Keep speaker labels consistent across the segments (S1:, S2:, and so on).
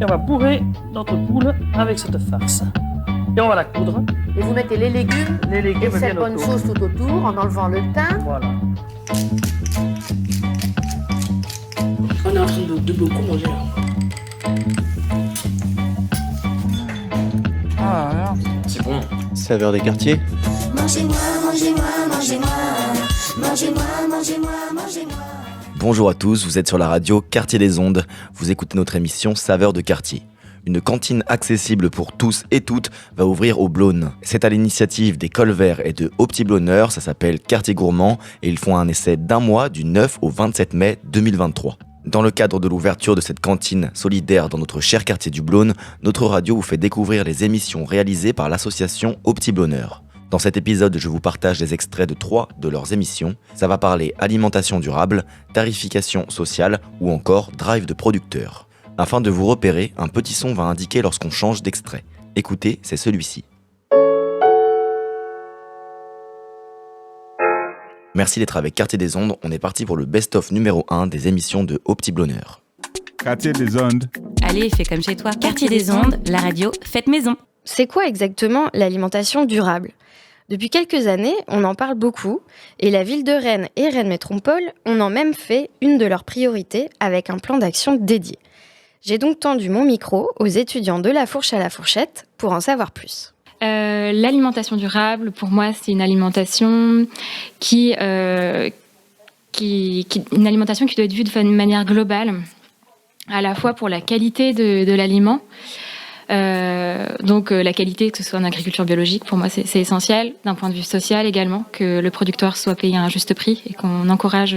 S1: Et on va bourrer notre poule avec cette farce. Et on va la coudre.
S2: Et vous mettez les légumes et cette bonne
S1: autour.
S2: sauce tout autour en enlevant le thym.
S1: Voilà.
S3: On est en train de beaucoup manger là.
S1: Ah, là.
S3: C'est bon.
S4: Saveur des quartiers.
S5: Mangez-moi, mangez-moi, mangez-moi. Mangez-moi, mangez-moi, mangez-moi.
S4: Bonjour à tous, vous êtes sur la radio Quartier des Ondes. Vous écoutez notre émission Saveur de quartier. Une cantine accessible pour tous et toutes va ouvrir au Blône. C'est à l'initiative des Colverts et de Au Petit Blôneur, ça s'appelle Quartier Gourmand et ils font un essai d'1 mois du 9 au 27 mai 2023. Dans le cadre de l'ouverture de cette cantine solidaire dans notre cher quartier du Blône, notre radio vous fait découvrir les émissions réalisées par l'association Au Petit Blôneur. Dans cet épisode, je vous partage des extraits de 3 de leurs émissions. Ça va parler alimentation durable, tarification sociale ou encore drive de producteurs. Afin de vous repérer, un petit son va indiquer lorsqu'on change d'extrait. Écoutez, c'est celui-ci. Merci d'être avec Quartier des Ondes, on est parti pour le best-of numéro 1 des émissions de Au Petit Blôneur.
S6: Quartier des Ondes.
S7: Allez, fais comme chez toi. Quartier des Ondes, la radio, faites maison.
S8: C'est quoi exactement l'alimentation durable ? Depuis quelques années, on en parle beaucoup, et la ville de Rennes et Rennes Métropole ont même fait une de leurs priorités avec un plan d'action dédié. J'ai donc tendu mon micro aux étudiants de la fourche à la fourchette pour en savoir plus.
S9: L'alimentation durable, pour moi, c'est une alimentation qui doit être vue de manière globale, à la fois pour la qualité de l'aliment. Donc la qualité, que ce soit en agriculture biologique, pour moi c'est essentiel. D'un point de vue social également, que le producteur soit payé à un juste prix et qu'on encourage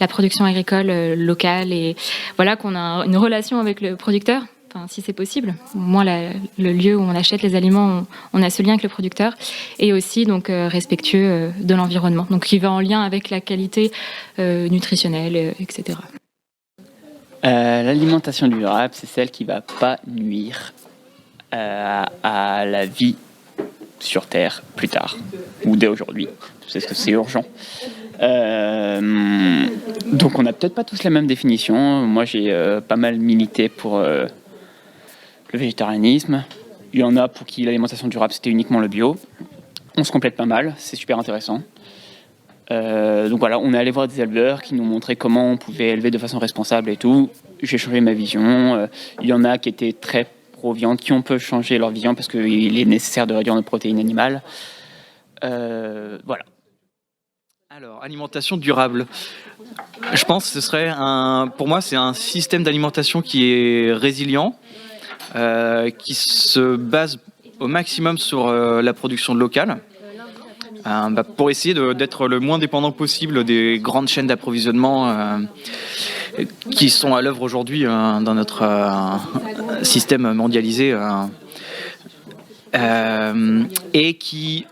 S9: la production agricole locale et voilà, qu'on a une relation avec le producteur, enfin, si c'est possible. Au moins le lieu où on achète les aliments, on a ce lien avec le producteur et aussi donc respectueux de l'environnement. Donc qui va en lien avec la qualité nutritionnelle, etc.
S10: L'alimentation durable, c'est celle qui ne va pas nuire à la vie sur Terre plus tard, ou dès aujourd'hui, parce que c'est urgent. Donc on n'a peut-être pas tous la même définition. Moi j'ai pas mal milité pour le végétarianisme. Il y en a pour qui l'alimentation durable c'était uniquement le bio. On se complète pas mal, c'est super intéressant. Donc voilà, on est allé voir des éleveurs qui nous montraient comment on pouvait élever de façon responsable et tout. J'ai changé ma vision. Il y en a qui étaient très pro-viande, qui on peut changer leur vision parce qu'il est nécessaire de réduire nos protéines animales. Voilà.
S11: Alors, alimentation durable. Je pense que ce serait pour moi, c'est un système d'alimentation qui est résilient, qui se base au maximum sur la production locale. Pour essayer d'être le moins dépendant possible des grandes chaînes d'approvisionnement qui sont à l'œuvre aujourd'hui dans notre système mondialisé et qui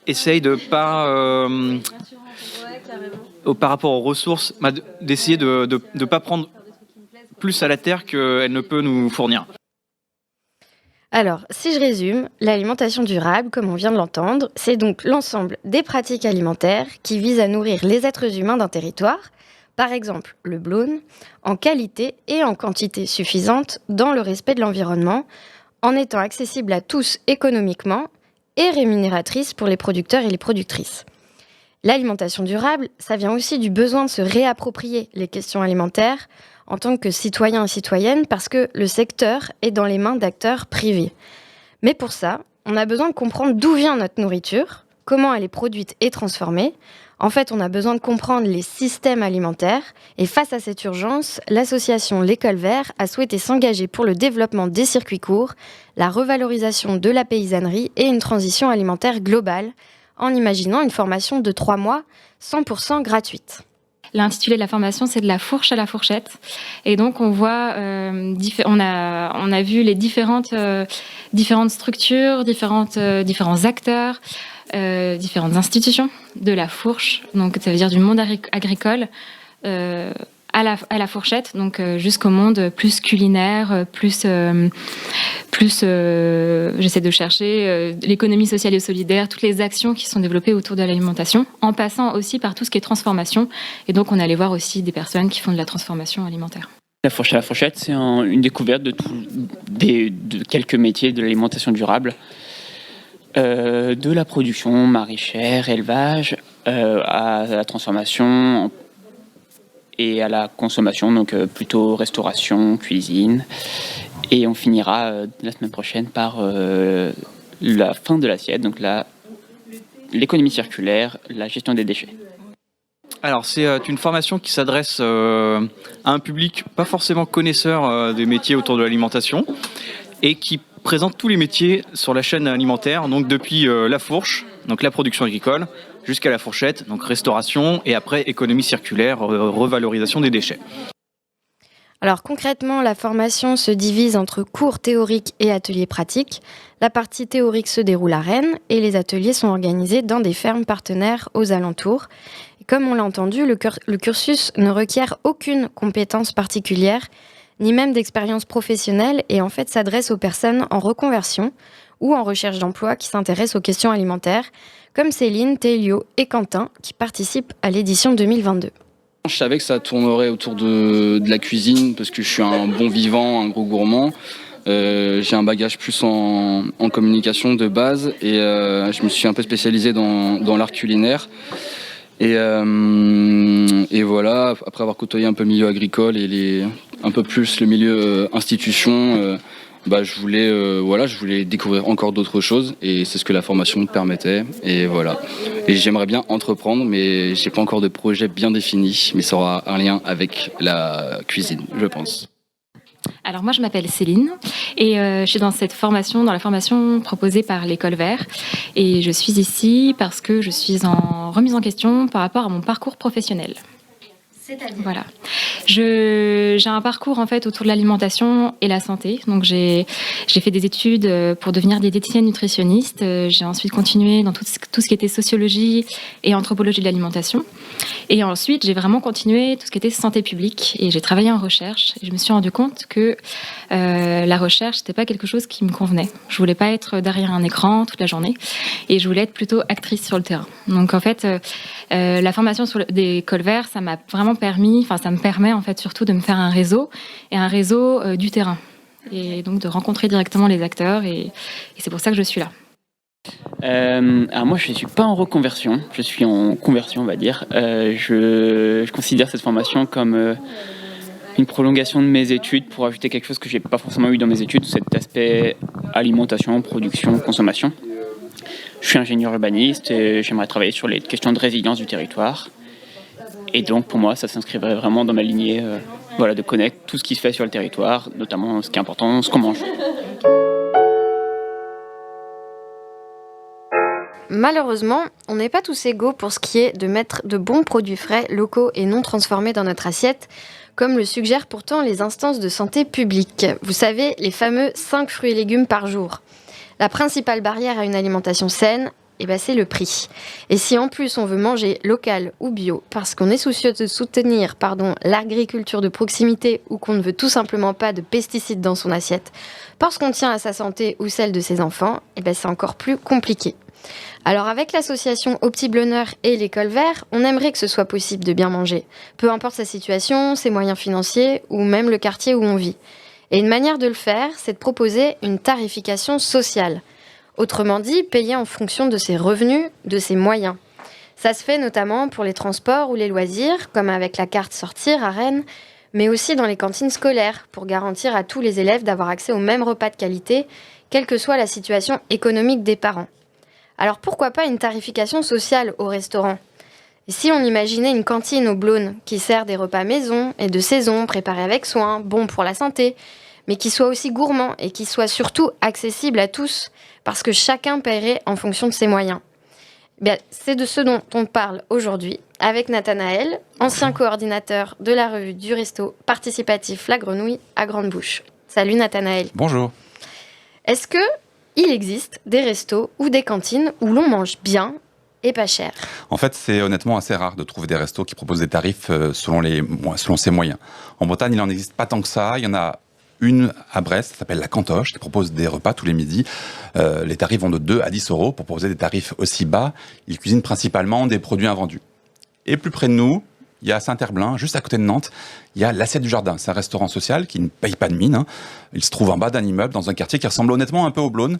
S11: essayent de pas par rapport aux ressources d'essayer de pas prendre plus à la terre qu'elle ne peut nous fournir.
S8: Alors, si je résume, l'alimentation durable, comme on vient de l'entendre, c'est donc l'ensemble des pratiques alimentaires qui visent à nourrir les êtres humains d'un territoire, par exemple le Blône, en qualité et en quantité suffisante dans le respect de l'environnement, en étant accessible à tous économiquement et rémunératrice pour les producteurs et les productrices. L'alimentation durable, ça vient aussi du besoin de se réapproprier les questions alimentaires en tant que citoyen et citoyenne parce que le secteur est dans les mains d'acteurs privés. Mais pour ça, on a besoin de comprendre d'où vient notre nourriture, comment elle est produite et transformée. En fait, on a besoin de comprendre les systèmes alimentaires et face à cette urgence, l'association Les Colverts a souhaité s'engager pour le développement des circuits courts, la revalorisation de la paysannerie et une transition alimentaire globale en imaginant une formation de 3 mois 100% gratuite.
S9: L'intitulé de la formation, c'est de la fourche à la fourchette. Et donc, on voit, on a vu les différentes structures, différents acteurs, différentes institutions de la fourche. Donc, ça veut dire du monde agricole à la fourchette, donc jusqu'au monde plus culinaire, plus j'essaie de chercher l'économie sociale et solidaire, toutes les actions qui sont développées autour de l'alimentation, en passant aussi par tout ce qui est transformation. Et donc, on allait voir aussi des personnes qui font de la transformation alimentaire.
S10: La fourche à la fourchette, c'est une découverte de quelques métiers de l'alimentation durable, de la production maraîchère, élevage, à la transformation et à la consommation, donc plutôt restauration, cuisine. Et on finira la semaine prochaine par la fin de l'assiette, donc l'économie circulaire, la gestion des déchets.
S11: Alors c'est une formation qui s'adresse à un public pas forcément connaisseur des métiers autour de l'alimentation et qui présente tous les métiers sur la chaîne alimentaire, donc depuis la fourche, donc la production agricole, jusqu'à la fourchette, donc restauration et après économie circulaire, revalorisation des déchets.
S8: Alors concrètement, la formation se divise entre cours théoriques et ateliers pratiques. La partie théorique se déroule à Rennes et les ateliers sont organisés dans des fermes partenaires aux alentours. Et comme on l'a entendu, le cursus ne requiert aucune compétence particulière, ni même d'expérience professionnelle, et en fait s'adresse aux personnes en reconversion ou en recherche d'emploi qui s'intéressent aux questions alimentaires, comme Céline, Télio et Quentin, qui participent à l'édition 2022.
S6: Je savais que ça tournerait autour de la cuisine parce que je suis un bon vivant, un gros gourmand. J'ai un bagage plus en communication de base et je me suis un peu spécialisé dans l'art culinaire. Et voilà, après avoir côtoyé un peu le milieu agricole et un peu plus le milieu institution, je voulais découvrir encore d'autres choses et c'est ce que la formation me permettait. Et voilà. Et j'aimerais bien entreprendre, mais j'ai pas encore de projet bien défini, mais ça aura un lien avec la cuisine, je pense.
S9: Alors moi je m'appelle Céline et je suis dans la formation proposée par l'École Vert et je suis ici parce que je suis en remise en question par rapport à mon parcours professionnel. Voilà. J'ai un parcours en fait autour de l'alimentation et la santé. Donc j'ai fait des études pour devenir diététicienne nutritionniste. J'ai ensuite continué dans tout ce qui était sociologie et anthropologie de l'alimentation. Et ensuite j'ai vraiment continué tout ce qui était santé publique et j'ai travaillé en recherche. Et je me suis rendu compte que la recherche c'était pas quelque chose qui me convenait. Je voulais pas être derrière un écran toute la journée et je voulais être plutôt actrice sur le terrain. Donc en fait la formation des Écoles Vert, ça m'a vraiment ça me permet en fait surtout de me faire un réseau du terrain et donc de rencontrer directement les acteurs et c'est pour ça que je suis là.
S10: Alors moi je ne suis pas en reconversion, je suis en conversion on va dire. Je considère cette formation comme une prolongation de mes études pour ajouter quelque chose que j'ai pas forcément eu dans mes études, cet aspect alimentation, production, consommation. Je suis ingénieur urbaniste et j'aimerais travailler sur les questions de résilience du territoire. Et donc pour moi ça s'inscrirait vraiment dans ma lignée de connaître tout ce qui se fait sur le territoire, notamment ce qui est important, ce qu'on mange.
S8: Malheureusement, on n'est pas tous égaux pour ce qui est de mettre de bons produits frais, locaux et non transformés dans notre assiette, comme le suggèrent pourtant les instances de santé publique. Vous savez, les fameux 5 fruits et légumes par jour. La principale barrière à une alimentation saine, c'est le prix. Et si en plus on veut manger local ou bio, parce qu'on est soucieux de soutenir l'agriculture de proximité ou qu'on ne veut tout simplement pas de pesticides dans son assiette, parce qu'on tient à sa santé ou celle de ses enfants, c'est encore plus compliqué. Alors avec l'association Au Petit Bonheur et l'École Vert, on aimerait que ce soit possible de bien manger, peu importe sa situation, ses moyens financiers ou même le quartier où on vit. Et une manière de le faire, c'est de proposer une tarification sociale. Autrement dit, payer en fonction de ses revenus, de ses moyens. Ça se fait notamment pour les transports ou les loisirs, comme avec la carte Sortir à Rennes, mais aussi dans les cantines scolaires, pour garantir à tous les élèves d'avoir accès aux mêmes repas de qualité, quelle que soit la situation économique des parents. Alors pourquoi pas une tarification sociale au restaurant ? Et si on imaginait une cantine au Blône qui sert des repas maison et de saison, préparés avec soin, bons pour la santé, mais qui soit aussi gourmand et qui soit surtout accessible à tous, parce que chacun paierait en fonction de ses moyens. C'est de ce dont on parle aujourd'hui avec Nathanaël, ancien coordinateur de la revue du resto participatif La Grenouille à Grande-Bouche. Salut Nathanaël.
S12: Bonjour.
S8: Est-ce qu'il existe des restos ou des cantines où l'on mange bien et pas cher ?
S12: En fait, c'est honnêtement assez rare de trouver des restos qui proposent des tarifs selon ses moyens. En Bretagne, il n'en existe pas tant que ça. Il y en a une à Brest, ça s'appelle La Cantoche, qui propose des repas tous les midis. Les tarifs vont de 2 à 10 euros pour proposer des tarifs aussi bas. Ils cuisinent principalement des produits invendus. Et plus près de nous, Il y a Saint-Herblain, juste à côté de Nantes, il y a l'Assiette du Jardin. C'est un restaurant social qui ne paye pas de mine, hein. Il se trouve en bas d'un immeuble, dans un quartier qui ressemble honnêtement un peu au Blône.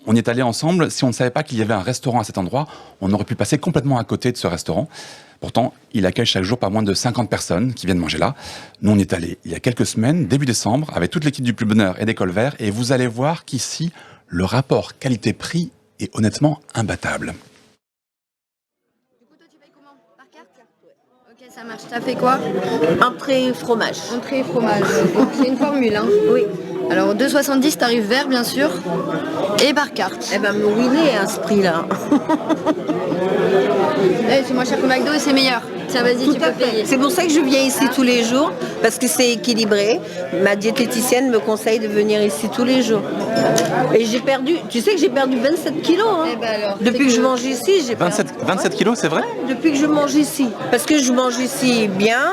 S12: On y est allé ensemble. Si on ne savait pas qu'il y avait un restaurant à cet endroit, on aurait pu passer complètement à côté de ce restaurant. Pourtant, il accueille chaque jour pas moins de 50 personnes qui viennent manger là. Nous, on y est allé il y a quelques semaines, début décembre, avec toute l'équipe du Plus Bonheur et des Colverts. Et vous allez voir qu'ici, le rapport qualité-prix est honnêtement imbattable.
S8: Ok, ça marche. T'as fait quoi?
S2: Entrée fromage.
S8: Entrée fromage. C'est une formule, hein?
S2: Oui.
S8: Alors 2,70 tarif vert bien sûr et par carte.
S2: Eh ben me ruiner à ce prix-là.
S8: C'est moins cher que McDo et c'est meilleur. Tiens, vas-y, tu peux payer.
S2: C'est pour ça que je viens ici tous les jours, parce que c'est équilibré. Ma diététicienne me conseille de venir ici tous les jours. Et j'ai perdu, tu sais que j'ai perdu 27 kilos. Hein.
S8: Eh ben alors,
S2: depuis que je mange ici, j'ai
S12: 27 kilos, c'est vrai?
S2: Depuis que je mange ici. Parce que je mange ici bien.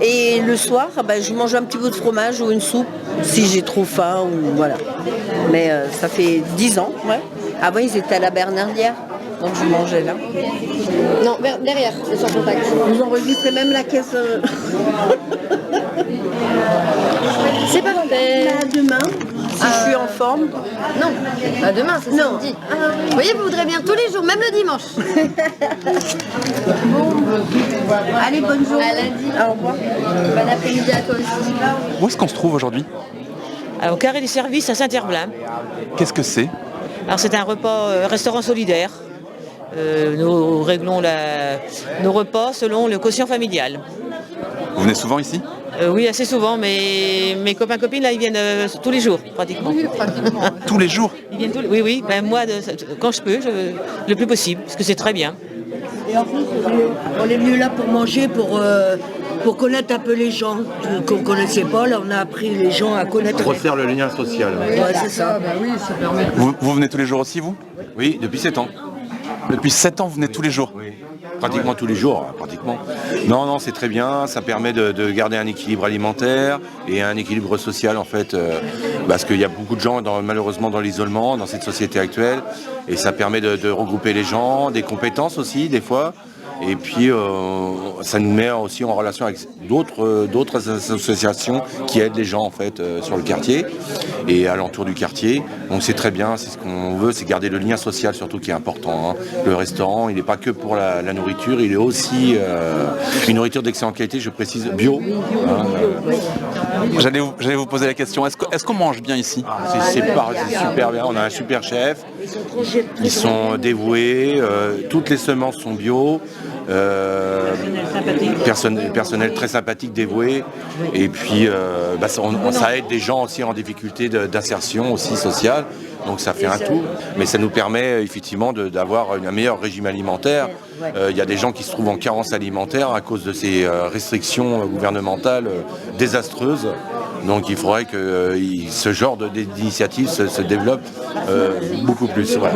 S2: Et le soir, je mange un petit peu de fromage ou une soupe, si j'ai trop faim, ou voilà. Mais ça fait 10 ans, ouais. Avant, ils étaient à la Bernardière, donc je mangeais là.
S8: Non, derrière, c'est sans contact.
S2: Vous enregistrez même la caisse.
S8: C'est parfait.
S2: À demain, si je suis en forme.
S8: Non, pas demain, c'est samedi. Vous voyez, vous voudrez bien tous les jours, même le dimanche.
S2: Allez, bonne journée.
S8: À lundi.
S2: Au revoir.
S8: Bon après-midi à toi aussi.
S12: Où est-ce qu'on se trouve aujourd'hui?
S13: Au Carré des Services à Saint-Herblain.
S12: Qu'est-ce que c'est?
S13: Alors c'est un repas restaurant solidaire. Nous réglons nos repas selon le quotient familial.
S12: Vous venez souvent ici?
S13: Oui, assez souvent, mais mes copains-copines, là, ils viennent tous les jours, pratiquement.
S8: Oui, pratiquement.
S12: Tous les jours?
S13: Ils viennent oui, oui. Ben, moi, quand je peux, le plus possible, parce que c'est très bien.
S14: Et en plus, on est venu là pour manger, pour connaître un peu les gens qu'on ne connaissait pas. Là, on a appris les gens à connaître.
S15: On resserre le lien social.
S14: Ouais, c'est ça.
S8: Oui, ça permet.
S12: Vous venez tous les jours aussi, vous?
S15: Oui, depuis 7 ans.
S12: Depuis 7 ans, vous venez tous les jours?
S15: Oui. Pratiquement tous les jours, pratiquement. Non, c'est très bien, ça permet de garder un équilibre alimentaire et un équilibre social en fait, parce qu'il y a beaucoup de gens malheureusement dans l'isolement, dans cette société actuelle, et ça permet de regrouper les gens, des compétences aussi des fois, et puis ça nous met aussi en relation avec d'autres associations qui aident les gens en fait sur le quartier et alentour du quartier. Donc c'est très bien, c'est ce qu'on veut, c'est garder le lien social surtout qui est important. Hein. Le restaurant, il n'est pas que pour la nourriture, il est aussi une nourriture d'excellente qualité, je précise, bio. Hein,
S12: J'allais vous poser la question, est-ce qu'on mange bien ici?
S15: C'est super bien, on a un super chef, ils sont dévoués, toutes les semences sont bio. Personnel très sympathique, dévoué, et puis ça aide des gens aussi en difficulté d'insertion aussi sociale, donc ça fait un tout, mais ça nous permet effectivement d'avoir un meilleur régime alimentaire. Il y a des gens qui se trouvent en carence alimentaire à cause de ces restrictions gouvernementales désastreuses, donc il faudrait que ce genre d'initiative se développe beaucoup plus. Voilà.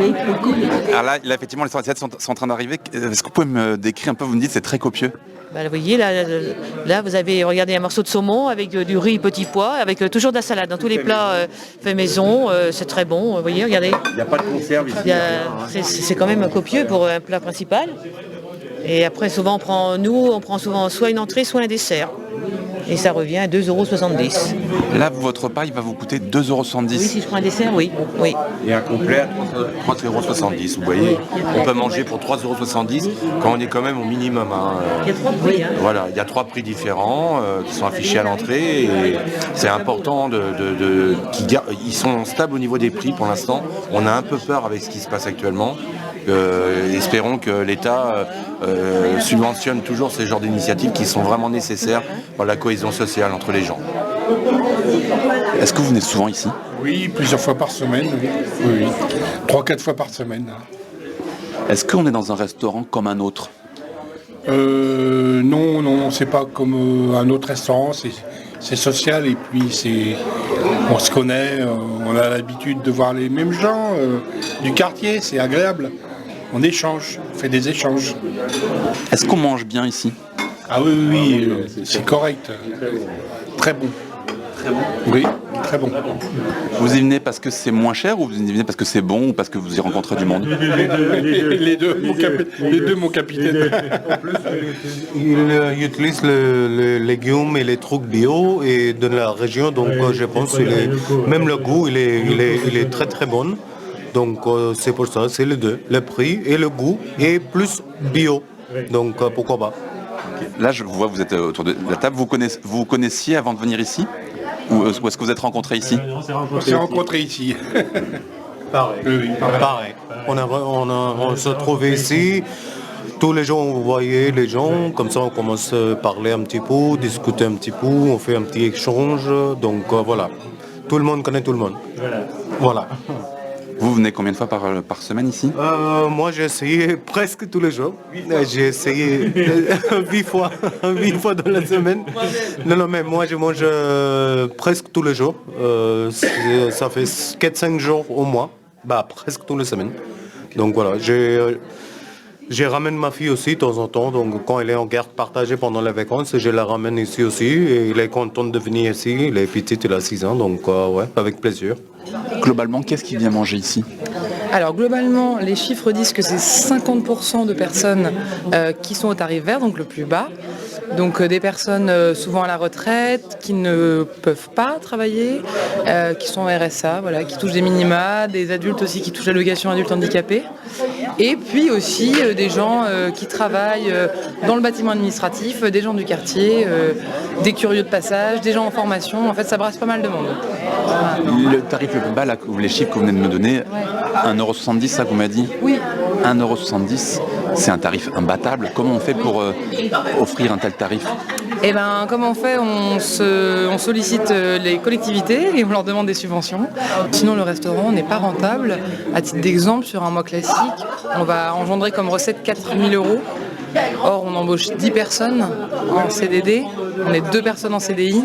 S12: Alors là, effectivement, les assiettes sont en train d'arriver. Est-ce que vous pouvez me décrire un peu? Vous me dites c'est très copieux.
S13: Vous voyez, là, vous avez regardé un morceau de saumon avec du riz petit pois, avec toujours de la salade dans tous les plats faits maison. C'est très bon, vous voyez, regardez.
S15: Il n'y a pas de conserve ici.
S13: C'est quand même copieux pour un plat principal. Et après, souvent, on prend souvent soit une entrée, soit un dessert. Et ça revient à 2,70 €.
S12: Là, votre repas, il va vous coûter 2,70 €.
S13: Oui, si je prends un dessert, oui.
S15: Et un complet à 3,70 €, vous voyez. On peut manger pour 3,70 € quand on est quand même au minimum. Hein.
S13: Il y a 3 prix. Hein.
S15: Voilà, il y a 3 prix différents qui sont affichés à l'entrée. Et c'est important ils sont stables au niveau des prix pour l'instant. On a un peu peur avec ce qui se passe actuellement. Espérons que l'État subventionne toujours ces genres d'initiatives qui sont vraiment nécessaires pour la cohésion sociale entre les gens.
S12: Est-ce que vous venez souvent ici?
S16: Oui, plusieurs fois par semaine. Oui. 3-4 fois par semaine.
S12: Est-ce qu'on est dans un restaurant comme un autre?
S16: Non, c'est pas comme un autre restaurant. C'est social et puis on se connaît, on a l'habitude de voir les mêmes gens du quartier, c'est agréable. On échange, on fait des échanges.
S12: Est-ce qu'on mange bien ici?
S16: Ah oui, c'est correct. Très bon.
S12: Très bon.
S16: Oui, très bon.
S12: Vous y venez parce que c'est moins cher ou vous y venez parce que c'est bon ou parce que vous y rencontrez du monde?
S16: Les deux, mon capitaine.
S17: En plus, il utilise les légumes et les trucs bio et de la région, donc je pense que même le goût, il est très très bon. Donc c'est pour ça, c'est les deux, le prix et le goût et plus bio. Donc pourquoi pas.
S12: Là, je vous vois, vous êtes autour de la table. Vous connaissiez avant de venir ici? Ou est-ce que vous êtes rencontrés ici?
S16: On s'est rencontrés ici.
S17: Pareil. Oui, pareil. On se trouvait ici. Tous les jours, on voyait les gens. Comme ça, on commence à parler un petit peu, discuter un petit peu. On fait un petit échange. Donc voilà. Tout le monde connaît tout le monde. Voilà.
S12: Vous venez combien de fois par semaine ici?
S17: Moi, j'ai essayé presque tous les jours. J'ai essayé 8 fois dans la semaine. Non, mais moi, je mange presque tous les jours. Ça fait 4-5 jours au mois. Presque toutes les semaines. Donc voilà, je ramène ma fille aussi de temps en temps. Donc quand elle est en garde partagée pendant les vacances, je la ramène ici aussi. Et il est content de venir ici. Il est petit, il a 6 ans. Donc ouais, avec plaisir.
S12: Globalement, qu'est-ce qu'il vient manger ici?
S18: Alors globalement, les chiffres disent que c'est 50% de personnes qui sont au tarif vert, donc le plus bas. Donc des personnes souvent à la retraite, qui ne peuvent pas travailler, qui sont en RSA, voilà, qui touchent des minima, des adultes aussi qui touchent l'allocation adulte handicapé. Et puis aussi des gens qui travaillent dans le bâtiment administratif, des gens du quartier, des curieux de passage, des gens en formation. En fait, ça brasse pas mal de monde.
S12: Le tarif le plus bas, là, les chiffres que vous venez de me donner, 1,70 €, ça vous m'avez dit?
S18: Oui.
S12: 1,70 €, c'est un tarif imbattable. Comment on fait pour offrir un tel tarif?
S18: Eh bien, comment on fait? On sollicite les collectivités et on leur demande des subventions. Sinon, le restaurant n'est pas rentable. À titre d'exemple, sur un mois classique, on va engendrer comme recette 4 000 €. Or, on embauche 10 personnes en CDD, on est 2 personnes en CDI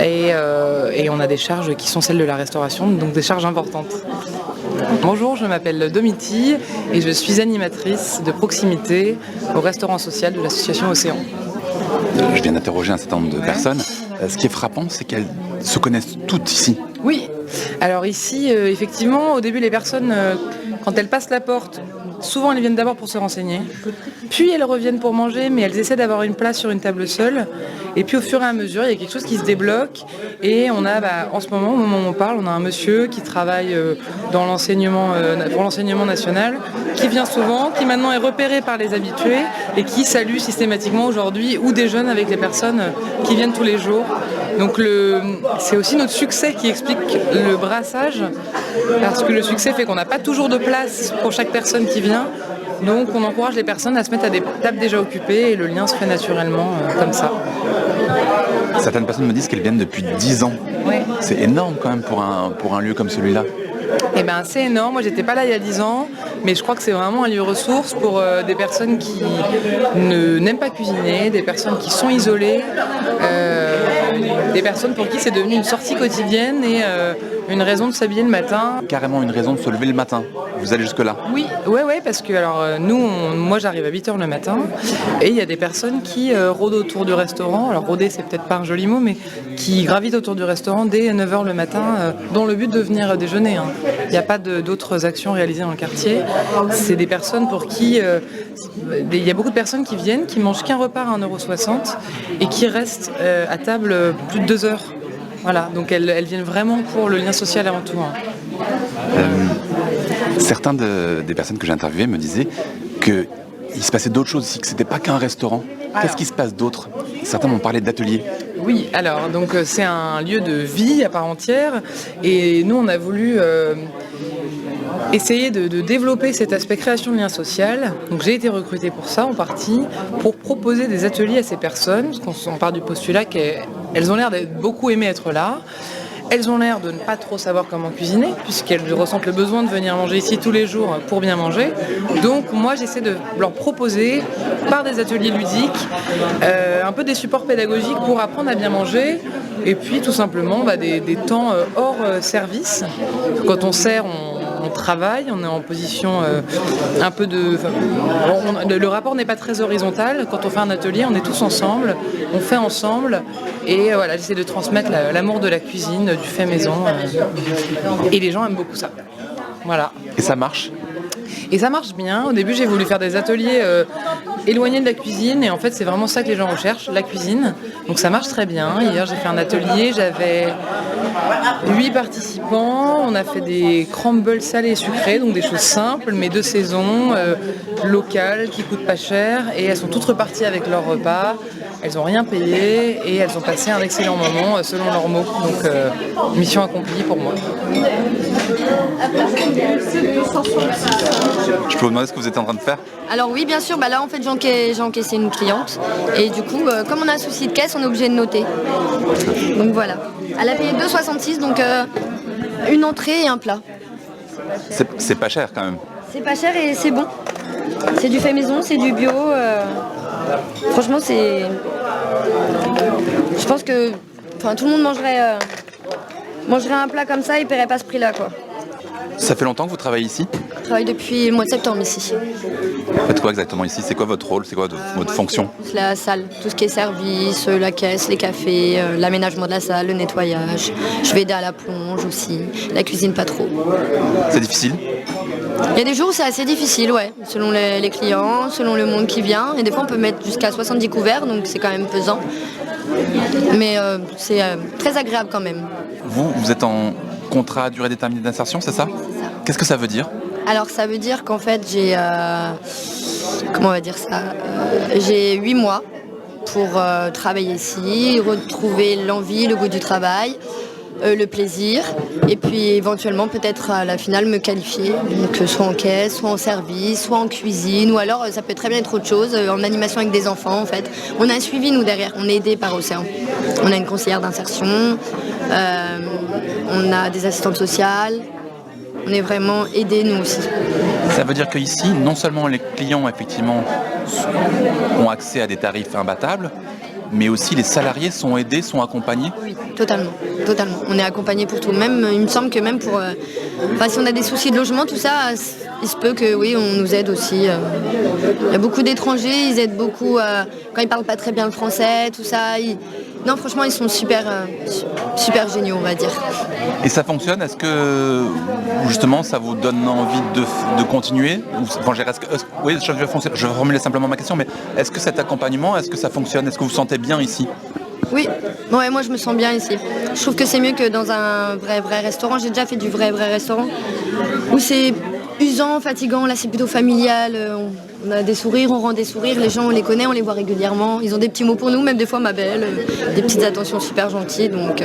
S18: et on a des charges qui sont celles de la restauration, donc des charges importantes. Bonjour, je m'appelle Domiti et je suis animatrice de proximité au restaurant social de l'association Océan.
S12: Je viens d'interroger un certain nombre de personnes. Ce qui est frappant, c'est qu'elles se connaissent toutes ici.
S18: Oui, alors ici, effectivement, au début, les personnes, quand elles passent la porte, souvent elles viennent d'abord pour se renseigner, puis elles reviennent pour manger, mais elles essaient d'avoir une place sur une table seule. Et puis au fur et à mesure, il y a quelque chose qui se débloque. Et on a, en ce moment, au moment où on parle, on a un monsieur qui travaille dans l'enseignement, pour l'enseignement national, qui vient souvent, qui maintenant est repéré par les habitués et qui salue systématiquement aujourd'hui ou déjeune avec les personnes qui viennent tous les jours. Donc c'est aussi notre succès qui explique le brassage, parce que le succès fait qu'on n'a pas toujours de place pour chaque personne qui vient. Donc on encourage les personnes à se mettre à des tables déjà occupées et le lien se fait naturellement comme ça.
S12: Certaines personnes me disent qu'elles viennent depuis 10 ans.
S18: Ouais.
S12: C'est énorme quand même pour un lieu comme celui-là.
S18: Eh ben, c'est énorme. Moi, j'étais pas là il y a 10 ans, mais je crois que c'est vraiment un lieu ressource pour des personnes qui n'aiment pas cuisiner, des personnes qui sont isolées, des personnes pour qui c'est devenu une sortie quotidienne et une raison de s'habiller le matin.
S12: Carrément une raison de se lever le matin. Vous allez jusque-là?
S18: Oui, ouais, parce que alors moi j'arrive à 8h le matin et il y a des personnes qui rôdent autour du restaurant. Alors rôder, c'est peut-être pas un joli mot, mais qui gravitent autour du restaurant dès 9h le matin dans le but de venir déjeuner. Hein. Il n'y a pas d'autres actions réalisées dans le quartier. C'est des personnes pour qui... il y a beaucoup de personnes qui viennent, qui mangent qu'un repas à 1,60 € et qui restent à table plus de 2 heures. Voilà, donc elles viennent vraiment pour le lien social avant tout. Hein.
S12: Certains des personnes que j'ai interviewées me disaient qu'il se passait d'autres choses ici, que c'était pas qu'un restaurant. Qu'est-ce qui se passe d'autre? Certains m'ont parlé d'ateliers.
S18: Oui, alors donc c'est un lieu de vie à part entière et nous on a voulu essayer de développer cet aspect création de lien social. Donc j'ai été recrutée pour ça en partie, pour proposer des ateliers à ces personnes, parce qu'on part du postulat qu'elles ont l'air d'être beaucoup aimées être là. Elles ont l'air de ne pas trop savoir comment cuisiner, puisqu'elles ressentent le besoin de venir manger ici tous les jours pour bien manger. Donc moi j'essaie de leur proposer, par des ateliers ludiques, un peu des supports pédagogiques pour apprendre à bien manger, et puis tout simplement des temps hors service. Quand on sert, on travaille, on est en position un peu le rapport n'est pas très horizontal. Quand on fait un atelier, on est tous ensemble, on fait ensemble Et voilà, j'essaie de transmettre l'amour de la cuisine, du fait maison. Et les gens aiment beaucoup ça. Voilà.
S12: Et ça marche?
S18: Et ça marche bien. Au début, j'ai voulu faire des ateliers éloignés de la cuisine. Et en fait, c'est vraiment ça que les gens recherchent, la cuisine. Donc ça marche très bien. Hier, j'ai fait un atelier. J'avais 8 participants. On a fait des crumbles salés et sucrés, donc des choses simples, mais de saison, locales, qui coûtent pas cher. Et elles sont toutes reparties avec leur repas. Elles n'ont rien payé et elles ont passé un excellent moment selon leurs mots. Donc, mission accomplie pour moi.
S12: Je peux vous demander ce que vous êtes en train de faire?
S19: Alors oui, bien sûr, là en fait j'ai encaissé une cliente et du coup, comme on a un souci de caisse, on est obligé de noter. Donc voilà. Elle a payé 2,66, donc une entrée et un plat.
S12: C'est pas cher quand même.
S19: C'est pas cher et c'est bon. C'est du fait maison, c'est du bio. Franchement, c'est... Je pense que tout le monde mangerait un plat comme ça et paierait pas ce prix-là, quoi.
S12: Ça fait longtemps que vous travaillez ici?
S19: Je travaille depuis le mois de septembre ici.
S12: Vous faites quoi exactement ici? C'est quoi votre rôle? C'est quoi votre fonction?
S19: C'est la salle, tout ce qui est service, la caisse, les cafés, l'aménagement de la salle, le nettoyage. Je vais aider à la plonge aussi, la cuisine pas trop.
S12: C'est difficile?
S19: Il y a des jours où c'est assez difficile, ouais, selon les clients, selon le monde qui vient. Et des fois, on peut mettre jusqu'à 70 couverts, donc c'est quand même pesant. Mais c'est très agréable quand même.
S12: Vous êtes en contrat à durée déterminée d'insertion, c'est ça?
S19: C'est ça.
S12: Qu'est-ce que ça veut dire?
S19: Alors, ça veut dire qu'en fait, j'ai... comment on va dire ça? J'ai 8 mois pour travailler ici, retrouver l'envie, le goût du travail, le plaisir, et puis éventuellement peut-être à la finale me qualifier, donc soit en caisse, soit en service, soit en cuisine, ou alors ça peut très bien être autre chose, en animation avec des enfants en fait. On a un suivi nous derrière, on est aidé par Océan. On a une conseillère d'insertion, on a des assistantes sociales, on est vraiment aidés nous aussi.
S12: Ça veut dire qu'ici, non seulement les clients effectivement ont accès à des tarifs imbattables, mais aussi les salariés sont aidés, sont accompagnés?
S19: Oui, totalement. On est accompagnés pour tout. Même, il me semble que même pour... si on a des soucis de logement, tout ça, il se peut que oui, on nous aide aussi. Il y a beaucoup d'étrangers, ils aident beaucoup quand ils parlent pas très bien le français, tout ça. Non, franchement, ils sont super géniaux, on va dire.
S12: Et ça fonctionne? Est-ce que justement ça vous donne envie de continuer? Oui, je vais reformuler simplement ma question, mais est-ce que cet accompagnement, est-ce que ça fonctionne? Est-ce que vous vous sentez bien ici?
S19: Oui, ouais, moi je me sens bien ici. Je trouve que c'est mieux que dans un vrai restaurant. J'ai déjà fait du vrai restaurant où c'est usant, fatigant. Là c'est plutôt familial. On a des sourires, on rend des sourires. Les gens on les connaît, on les voit régulièrement. Ils ont des petits mots pour nous, même des fois ma belle, des petites attentions super gentilles. Donc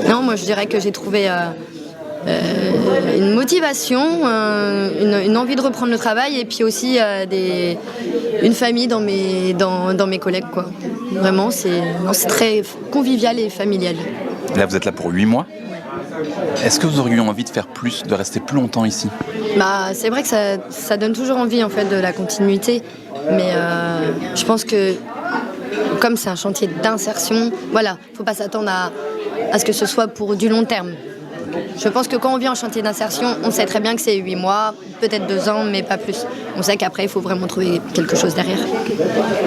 S19: non, moi je dirais que j'ai trouvé une motivation, une envie de reprendre le travail et puis aussi une famille dans mes collègues, quoi. Vraiment, c'est très convivial et familial.
S12: Là, vous êtes là pour 8 mois. Est-ce que vous auriez eu envie de faire plus, de rester plus longtemps ici?
S19: C'est vrai que ça donne toujours envie en fait de la continuité, mais je pense que comme c'est un chantier d'insertion, voilà, faut pas s'attendre à ce que ce soit pour du long terme. Je pense que quand on vient en chantier d'insertion, on sait très bien que c'est 8 mois, peut-être 2 ans, mais pas plus. On sait qu'après, il faut vraiment trouver quelque chose derrière.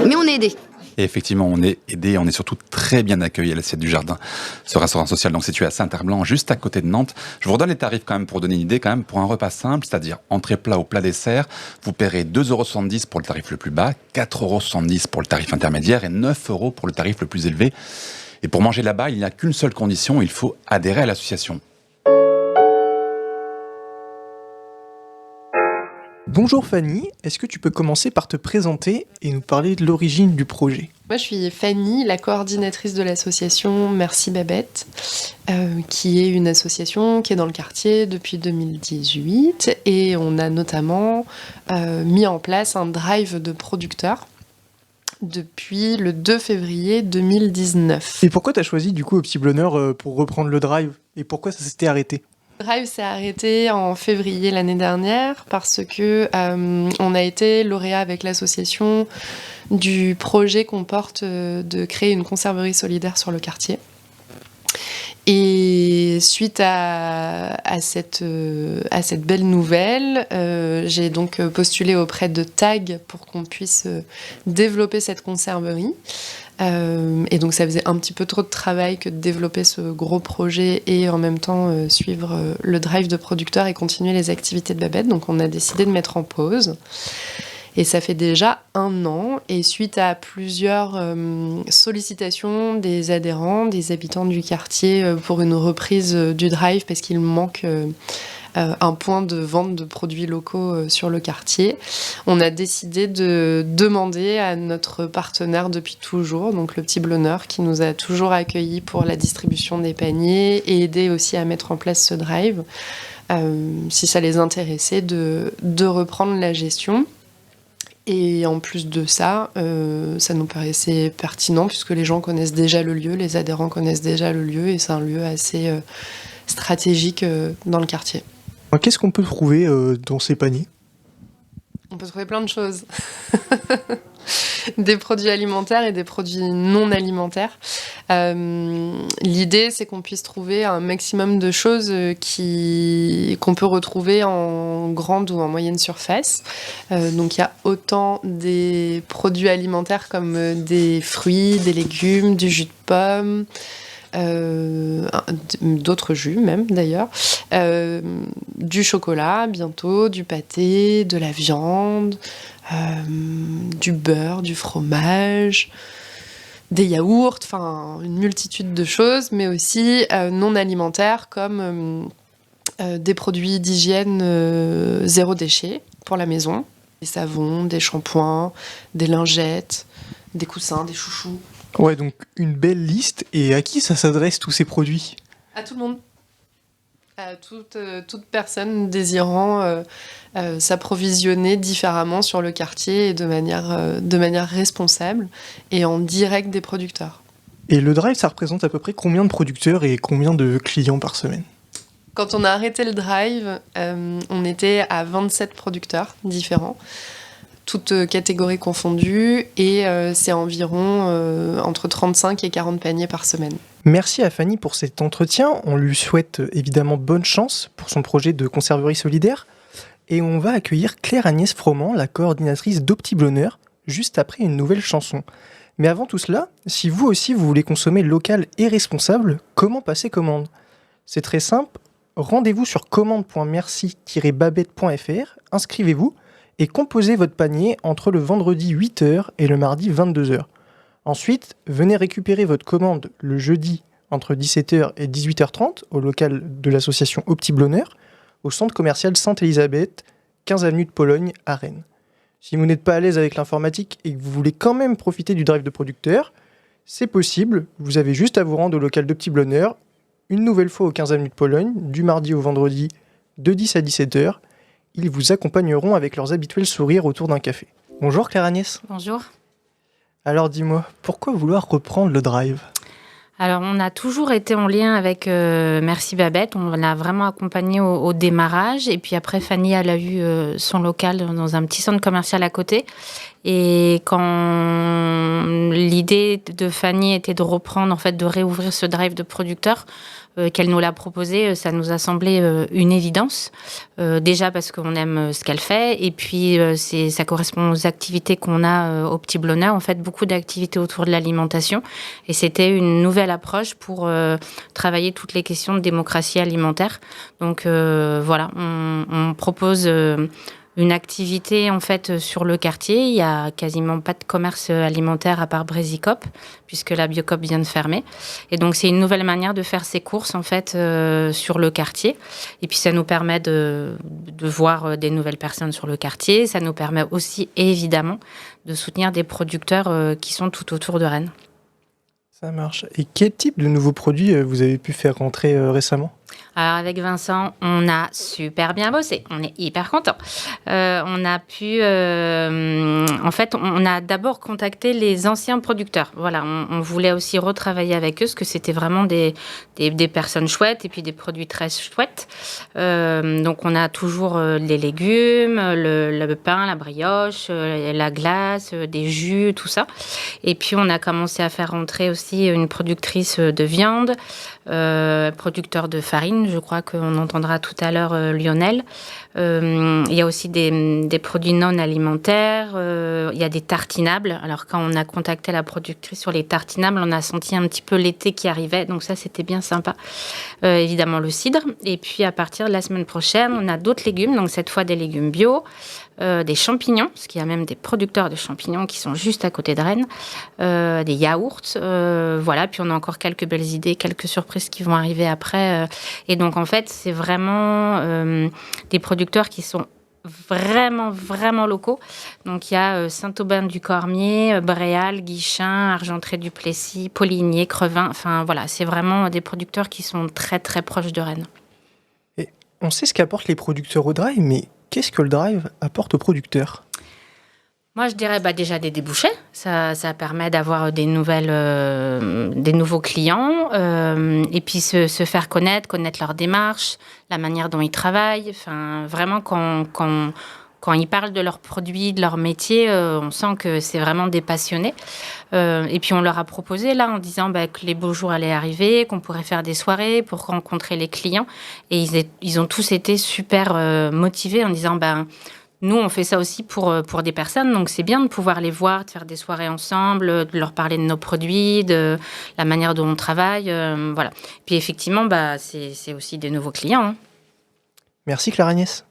S19: Mais on est aidé.
S12: Et effectivement, on est aidé, on est surtout très bien accueillis à l'Assiette du Jardin, ce restaurant social donc situé à Saint-Herblanc, juste à côté de Nantes. Je vous redonne les tarifs quand même pour donner une idée quand même. Pour un repas simple, c'est-à-dire entrée plat ou plat dessert, vous paierez 2,70 € pour le tarif le plus bas, 4,70 € pour le tarif intermédiaire et 9 € pour le tarif le plus élevé. Et pour manger là-bas, il n'y a qu'une seule condition, il faut adhérer à l'association.
S20: Bonjour Fanny, est-ce que tu peux commencer par te présenter et nous parler de l'origine du projet?
S21: Moi je suis Fanny, la coordinatrice de l'association Merci Babette, qui est une association qui est dans le quartier depuis 2018 et on a notamment mis en place un drive de producteurs depuis le 2 février 2019.
S20: Et pourquoi tu as choisi du coup au Petit Blonneur pour reprendre le drive et pourquoi ça s'était arrêté?
S21: Le drive s'est arrêté en février l'année dernière parce que on a été lauréat avec l'association du projet qu'on porte de créer une conserverie solidaire sur le quartier. Et suite à cette belle nouvelle, j'ai donc postulé auprès de TAG pour qu'on puisse développer cette conserverie. Et donc ça faisait un petit peu trop de travail que de développer ce gros projet et en même temps suivre le drive de producteur et continuer les activités de Babette. Donc on a décidé de mettre en pause. Et ça fait déjà 1 an. Et suite à plusieurs sollicitations des adhérents, des habitants du quartier pour une reprise du drive parce qu'il manque un point de vente de produits locaux sur le quartier, on a décidé de demander à notre partenaire depuis toujours, donc le Petit Blonneur, qui nous a toujours accueillis pour la distribution des paniers et aidé aussi à mettre en place ce drive, si ça les intéressait de reprendre la gestion. Et en plus de ça, ça nous paraissait pertinent puisque les gens connaissent déjà le lieu, les adhérents connaissent déjà le lieu et c'est un lieu assez stratégique dans le quartier.
S20: Qu'est-ce qu'on peut trouver dans ces paniers ?
S21: On peut trouver plein de choses. Des produits alimentaires et des produits non alimentaires. L'idée, c'est qu'on puisse trouver un maximum de choses qu'on peut retrouver en grande ou en moyenne surface. Donc il y a autant des produits alimentaires comme des fruits, des légumes, du jus de pomme, d'autres jus même d'ailleurs, du chocolat bientôt, du pâté, de la viande, du beurre, du fromage, des yaourts, enfin une multitude de choses, mais aussi non alimentaires comme des produits d'hygiène zéro déchet pour la maison, des savons, des shampoings, des lingettes, des coussins, des chouchous.
S20: Ouais, donc une belle liste. Et à qui ça s'adresse tous ces produits ?
S21: À tout le monde. À toute personne désirant s'approvisionner différemment sur le quartier et de manière responsable et en direct des producteurs.
S20: Et le drive, ça représente à peu près combien de producteurs et combien de clients par semaine ?
S21: Quand on a arrêté le drive, on était à 27 producteurs différents, toutes catégories confondues, et c'est environ entre 35 et 40 paniers par semaine.
S20: Merci à Fanny pour cet entretien. On lui souhaite évidemment bonne chance pour son projet de conserverie solidaire. Et on va accueillir Claire-Agnès Froment, la coordinatrice d'Au Petit Blonneur, juste après une nouvelle chanson. Mais avant tout cela, si vous aussi vous voulez consommer local et responsable, comment passer commande ? C'est très simple, rendez-vous sur commande.merci-babette.fr, inscrivez-vous et composez votre panier entre le vendredi 8h et le mardi 22h. Ensuite, venez récupérer votre commande le jeudi entre 17h et 18h30 au local de l'association Au Petit Blonneur, au centre commercial Sainte-Élisabeth, 15 avenue de Pologne à Rennes. Si vous n'êtes pas à l'aise avec l'informatique et que vous voulez quand même profiter du drive de producteur, c'est possible, vous avez juste à vous rendre au local de Petit Blonneur, une nouvelle fois au 15 avenue de Pologne, du mardi au vendredi, de 10 à 17h. Ils vous accompagneront avec leurs habituels sourires autour d'un café. Bonjour Claire-Agnès.
S9: Bonjour.
S20: Alors dis-moi, pourquoi vouloir reprendre le drive ?
S9: Alors, on a toujours été en lien avec Merci Babette. On l'a vraiment accompagné au démarrage. Et puis après, Fanny, elle a eu son local dans un petit centre commercial à côté. Et quand l'idée de Fanny était de reprendre, en fait, de réouvrir ce drive de producteur, qu'elle nous l'a proposé, ça nous a semblé une évidence. Déjà parce qu'on aime ce qu'elle fait, et puis ça correspond aux activités qu'on a au Petit Blonneur. En fait, beaucoup d'activités autour de l'alimentation, et c'était une nouvelle approche pour travailler toutes les questions de démocratie alimentaire. Donc voilà, on propose une activité en fait sur le quartier. Il y a quasiment pas de commerce alimentaire à part Brésicop, puisque la Biocop vient de fermer. Et donc c'est une nouvelle manière de faire ses courses en fait sur le quartier. Et puis ça nous permet de voir des nouvelles personnes sur le quartier. Ça nous permet aussi évidemment de soutenir des producteurs qui sont tout autour de Rennes.
S20: Ça marche. Et quel type de nouveaux produits vous avez pu faire rentrer récemment ?
S9: Alors avec Vincent, on a super bien bossé, on est hyper contents. On a pu, en fait, on a d'abord contacté les anciens producteurs. Voilà, on voulait aussi retravailler avec eux, parce que c'était vraiment des personnes chouettes et puis des produits très chouettes. Donc on a toujours les légumes, le pain, la brioche, la glace, des jus, tout ça. Et puis on a commencé à faire rentrer aussi une productrice de viande. producteur de farine. Je crois qu'on entendra tout à l'heure Lionel. Il y a aussi des produits non alimentaires. Il y a des tartinables. Alors, quand on a contacté la productrice sur les tartinables, on a senti un petit peu l'été qui arrivait. Donc ça, c'était bien sympa. Évidemment, le cidre. Et puis, à partir de la semaine prochaine, on a d'autres légumes. Donc, cette fois, des légumes bio. Des champignons, parce qu'il y a même des producteurs de champignons qui sont juste à côté de Rennes, des yaourts, voilà, puis on a encore quelques belles idées, quelques surprises qui vont arriver après. Et donc, en fait, c'est vraiment des producteurs qui sont vraiment, vraiment locaux. Donc, il y a Saint-Aubin-du-Cormier, Bréal, Guichin, Argentré-du-Plessis, Poligné, Crevin. Enfin, voilà, c'est vraiment des producteurs qui sont très, très proches de Rennes.
S20: Et on sait ce qu'apportent les producteurs au drive, mais qu'est-ce que le drive apporte aux producteurs ?
S9: Moi, je dirais déjà des débouchés. Ça permet d'avoir des nouveaux clients et puis se faire connaître leur démarche, la manière dont ils travaillent. Enfin, vraiment, quand ils parlent de leurs produits, de leur métier, on sent que c'est vraiment des passionnés. Et puis, on leur a proposé, là, en disant que les beaux jours allaient arriver, qu'on pourrait faire des soirées pour rencontrer les clients. Et ils ont tous été super motivés en disant, nous, on fait ça aussi pour des personnes, donc c'est bien de pouvoir les voir, de faire des soirées ensemble, de leur parler de nos produits, de la manière dont on travaille, voilà. Puis effectivement, c'est aussi des nouveaux clients.
S20: Merci Claire-Agnès.